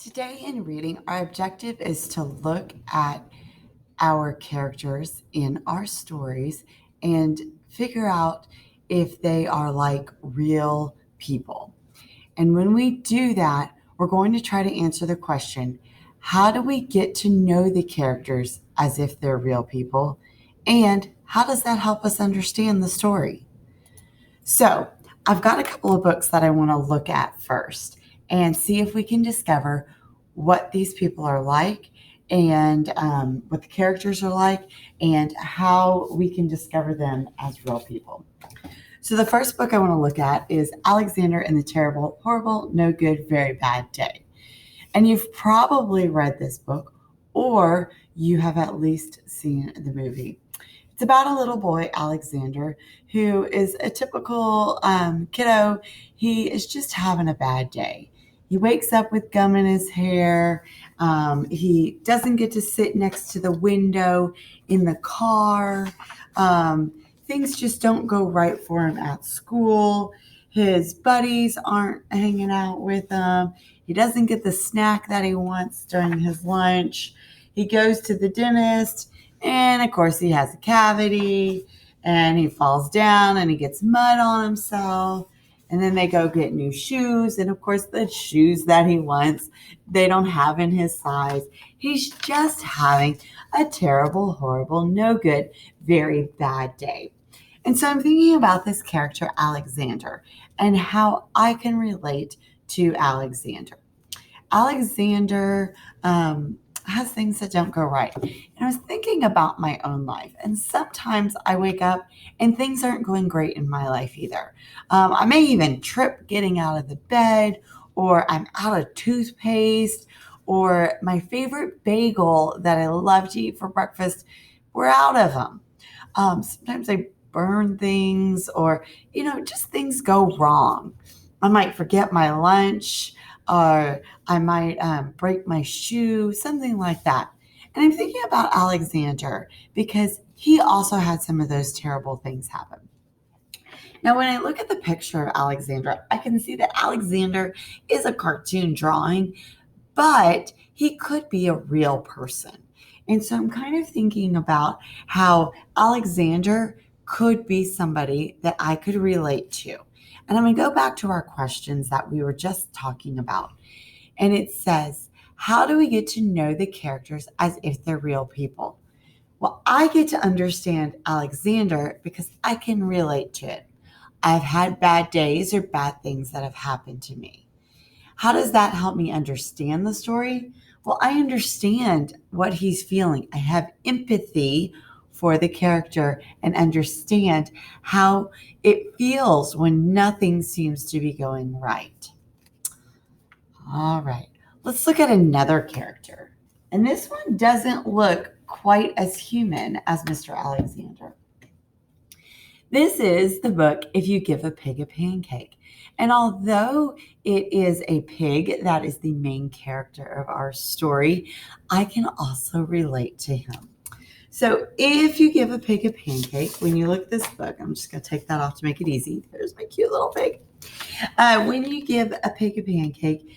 Today in reading, our objective is to look at our characters in our stories and figure out if they are like real people. And when we do that, we're going to try to answer the question, how do we get to know the characters as if they're real people? And how does that help us understand the story? So, I've got a couple of books that I want to look at first and see if we can discover what these people are like and what the characters are like and how we can discover them as real people. So, the first book I want to look at is Alexander and the Terrible, Horrible, No Good, Very Bad Day. And you've probably read this book or you have at least seen the movie. It's about a little boy, Alexander, who is a typical kiddo. He is just having a bad day. He wakes up with gum in his hair. He doesn't get to sit next to the window in the car. Things just don't go right for him at school. His buddies aren't hanging out with him. He doesn't get the snack that he wants during his lunch. He goes to the dentist. And of course, he has a cavity and he falls down and he gets mud on himself. And then they go get new shoes. And of course, the shoes that he wants, they don't have in his size. He's just having a terrible, horrible, no good, very bad day. And so I'm thinking about this character, Alexander, and how I can relate to Alexander. Alexander has things that don't go right. And I was thinking about my own life, and sometimes I wake up and things aren't going great in my life either. I may even trip getting out of the bed, or I'm out of toothpaste, or my favorite bagel that I love to eat for breakfast, we're out of them. Sometimes I burn things, or, just things go wrong. I might forget my lunch, or I might break my shoe, something like that. And I'm thinking about Alexander because he also had some of those terrible things happen. Now, when I look at the picture of Alexander, I can see that Alexander is a cartoon drawing, but he could be a real person. And so I'm kind of thinking about how Alexander could be somebody that I could relate to. And I'm going to go back to our questions that we were just talking about. And it says, how do we get to know the characters as if they're real people? Well, I get to understand Alexander because I can relate to it. I've had bad days or bad things that have happened to me. How does that help me understand the story? Well, I understand what he's feeling. I have empathy for the character and understand how it feels when nothing seems to be going right. All right, let's look at another character. And this one doesn't look quite as human as Mr. Alexander. This is the book, If You Give a Pig a Pancake. And although it is a pig that is the main character of our story, I can also relate to him. So if you give a pig a pancake, when you look at this book, I'm just going to take that off to make it easy. There's my cute little pig. When you give a pig a pancake,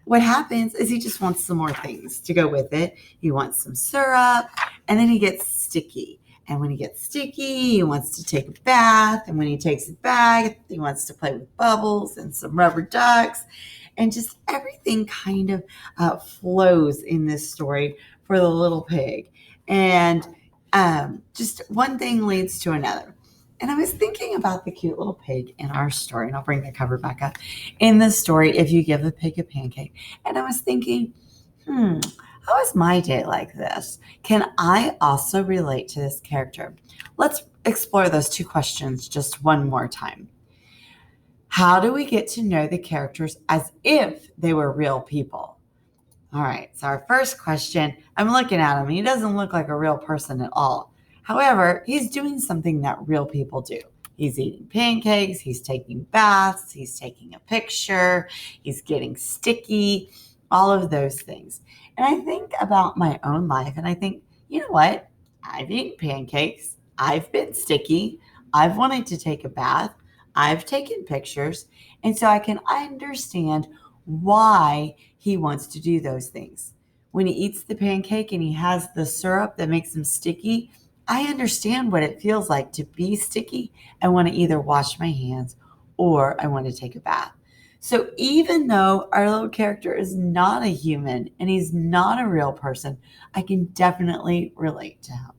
what happens is he just wants some more things to go with it. He wants some syrup, and then he gets sticky. And when he gets sticky, he wants to take a bath. And when he takes a bath, he wants to play with bubbles and some rubber ducks. And just everything kind of flows in this story for the little pig. And just one thing leads to another. And I was thinking about the cute little pig in our story, and I'll bring the cover back up. In the story, If You Give a Pig a Pancake. And I was thinking, how is my day like this? Can I also relate to this character? Let's explore those two questions just one more time. How do we get to know the characters as if they were real people? All right, so our first question, I'm looking at him. He doesn't look like a real person at all. However, he's doing something that real people do. He's eating pancakes, he's taking baths, he's taking a picture, he's getting sticky, all of those things. And I think about my own life and I think, you know what? I've eaten pancakes, I've been sticky, I've wanted to take a bath, I've taken pictures, and so I can understand why he wants to do those things. When he eats the pancake and he has the syrup that makes him sticky, I understand what it feels like to be sticky. I want to either wash my hands or I want to take a bath. So even though our little character is not a human and he's not a real person, I can definitely relate to him.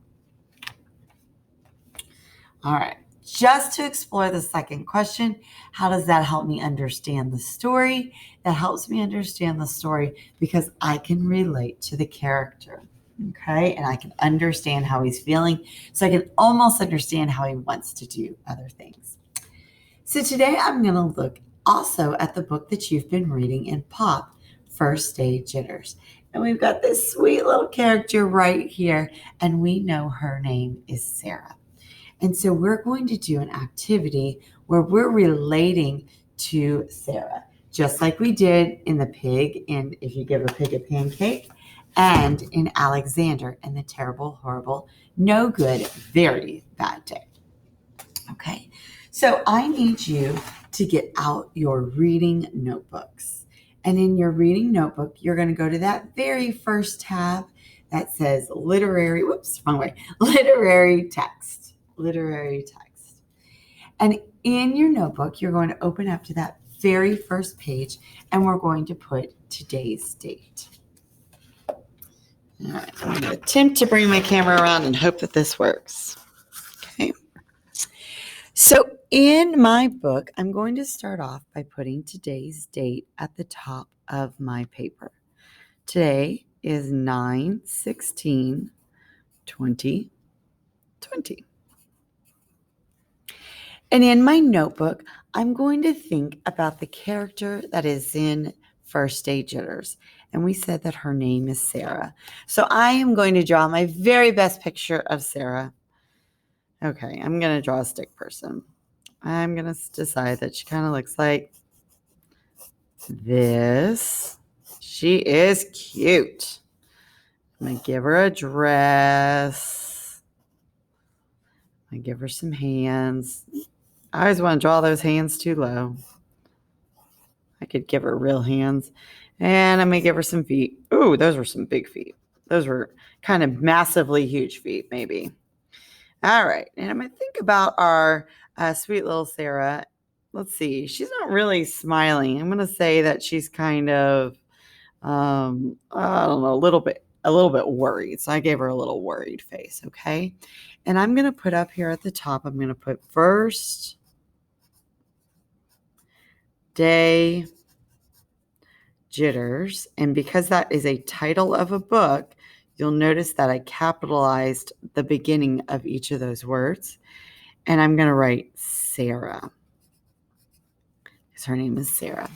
All right. Just to explore the second question, how does that help me understand the story? That helps me understand the story because I can relate to the character. Okay. And I can understand how he's feeling. So I can almost understand how he wants to do other things. So today I'm going to look also at the book that you've been reading in Pop, First Day Jitters. And we've got this sweet little character right here. And we know her name is Sarah. And so we're going to do an activity where we're relating to Sarah, just like we did in the pig, in If You Give a Pig a Pancake, and in Alexander and the Terrible, Horrible, No Good, Very Bad Day. Okay, so I need you to get out your reading notebooks. And in your reading notebook, you're going to go to that very first tab that says literary text. Literary text. And in your notebook, you're going to open up to that very first page and we're going to put today's date. All right, I'm going to attempt to bring my camera around and hope that this works. Okay. So in my book, I'm going to start off by putting today's date at the top of my paper. Today is 9/16/2020. And in my notebook, I'm going to think about the character that is in First Day Jitters. And we said that her name is Sarah. So I am going to draw my very best picture of Sarah. Okay, I'm going to draw a stick person. I'm going to decide that she kind of looks like this. She is cute. I'm going to give her a dress. I'm going to give her some hands. I always want to draw those hands too low. I could give her real hands. And I'm going to give her some feet. Ooh, those were some big feet. Those were kind of massively huge feet, maybe. All right. And I'm going to think about our sweet little Sarah. Let's see. She's not really smiling. I'm going to say that she's kind of, I don't know, a little bit worried. So I gave her a little worried face. Okay. And I'm going to put up here at the top, I'm going to put First Day Jitters. And because that is a title of a book, you'll notice that I capitalized the beginning of each of those words. And I'm going to write Sarah, because her name is Sarah.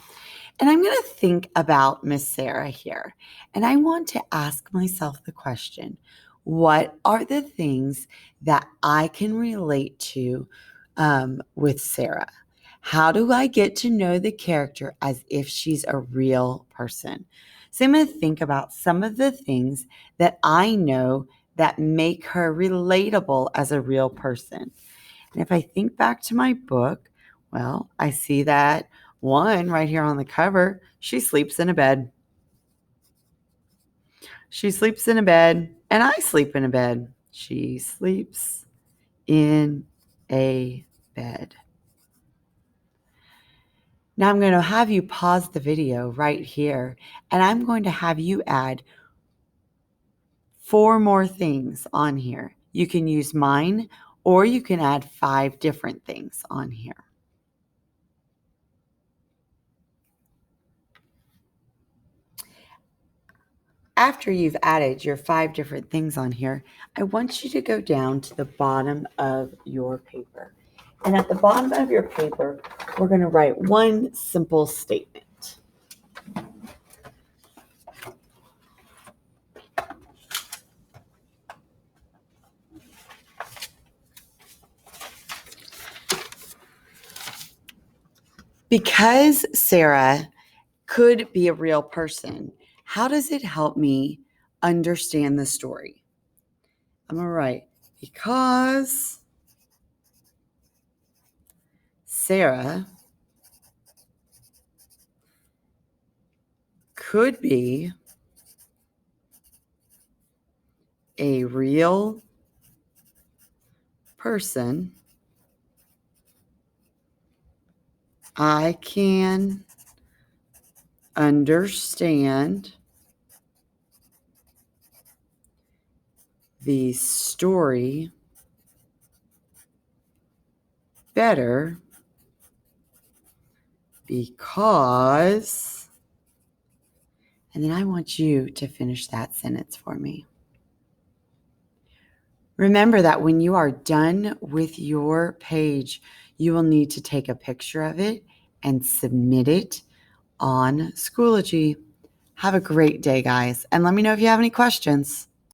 And I'm going to think about Miss Sarah here. And I want to ask myself the question, what are the things that I can relate to with Sarah? How do I get to know the character as if she's a real person? So I'm going to think about some of the things that I know that make her relatable as a real person. And if I think back to my book, well, I see that one right here on the cover, she sleeps in a bed. She sleeps in a bed, and I sleep in a bed. She sleeps in a bed. Now I'm going to have you pause the video right here, and I'm going to have you add 4 more things on here. You can use mine, or you can add 5 different things on here. After you've added your 5 different things on here, I want you to go down to the bottom of your paper. And at the bottom of your paper, we're going to write one simple statement. Because Sarah could be a real person, how does it help me understand the story? I'm going to write, because Sarah could be a real person. I can understand the story better because, and then I want you to finish that sentence for me. Remember that when you are done with your page, you will need to take a picture of it and submit it on Schoology. Have a great day, guys, and let me know if you have any questions.